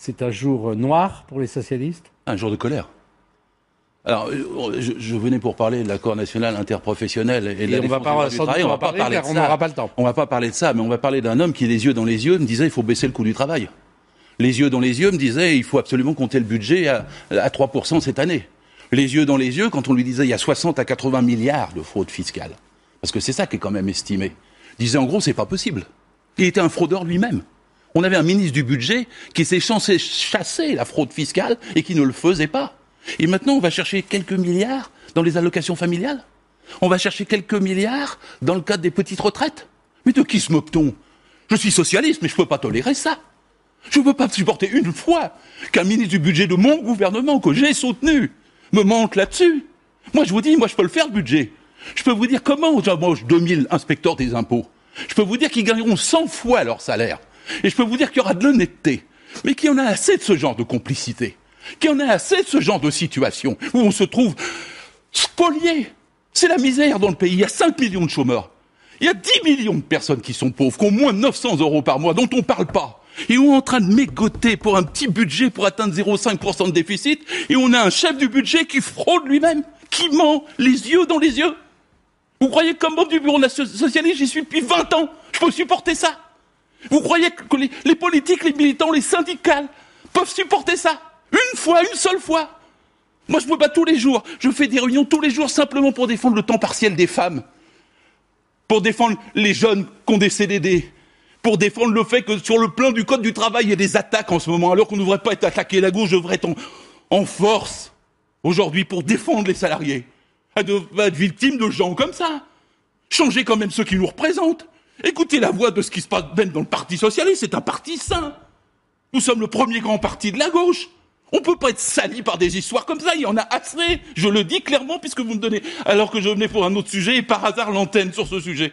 c'est un jour noir pour les socialistes? Un jour de colère. Alors, je venais pour parler de l'accord national interprofessionnel et de la défense du droit du travail. On va pas parler de ça. On n'aura pas le temps. On va pas parler de ça, mais on va parler d'un homme qui, les yeux dans les yeux, me disait il faut baisser le coût du travail. Les yeux dans les yeux me disait il faut absolument compter le budget à 3% cette année. Les yeux dans les yeux, quand on lui disait il y a 60 à 80 milliards de fraude fiscale, parce que c'est ça qui est quand même estimé, disait en gros c'est pas possible. Il était un fraudeur lui-même. On avait un ministre du budget qui s'est censé chasser la fraude fiscale et qui ne le faisait pas. Et maintenant, on va chercher quelques milliards dans les allocations familiales. On va chercher quelques milliards dans le cadre des petites retraites. Mais de qui se moque-t-on? Je suis socialiste, mais je ne peux pas tolérer ça. Je ne peux pas supporter une fois qu'un ministre du budget de mon gouvernement, que j'ai soutenu, me mente là-dessus. Moi, je vous dis, je peux le faire, le budget. Je peux vous dire comment j'embauche 2000 inspecteurs des impôts. Je peux vous dire qu'ils gagneront 100 fois leur salaire. Et je peux vous dire qu'il y aura de l'honnêteté. Mais qu'il y en a assez de ce genre de complicité. Qu'il y en a assez de ce genre de situation où on se trouve spolié. C'est la misère dans le pays. Il y a 5 millions de chômeurs. Il y a 10 millions de personnes qui sont pauvres, qui ont moins de 900 € par mois, dont on ne parle pas. Et on est en train de mégoter pour un petit budget pour atteindre 0,5% de déficit. Et on a un chef du budget qui fraude lui-même, qui ment les yeux dans les yeux. Vous croyez que comme membre du bureau socialiste, j'y suis depuis 20 ans, je peux supporter ça? Vous croyez que les politiques, les militants, les syndicats peuvent supporter ça? Une seule fois. Moi, je me bats tous les jours. Je fais des réunions tous les jours simplement pour défendre le temps partiel des femmes. Pour défendre les jeunes qui ont des CDD. Pour défendre le fait que sur le plan du code du travail, il y a des attaques en ce moment, alors qu'on ne devrait pas être attaqué. La gauche devrait être en force aujourd'hui pour défendre les salariés. Elle devrait être victime de gens comme ça. Changer quand même ceux qui nous représentent. Écoutez la voix de ce qui se passe même dans le Parti socialiste. C'est un parti sain. Nous sommes le premier grand parti de la gauche. On peut pas être sali par des histoires comme ça, il y en a assez. Je le dis clairement puisque vous me donnez, alors que je venais pour un autre sujet et par hasard l'antenne sur ce sujet.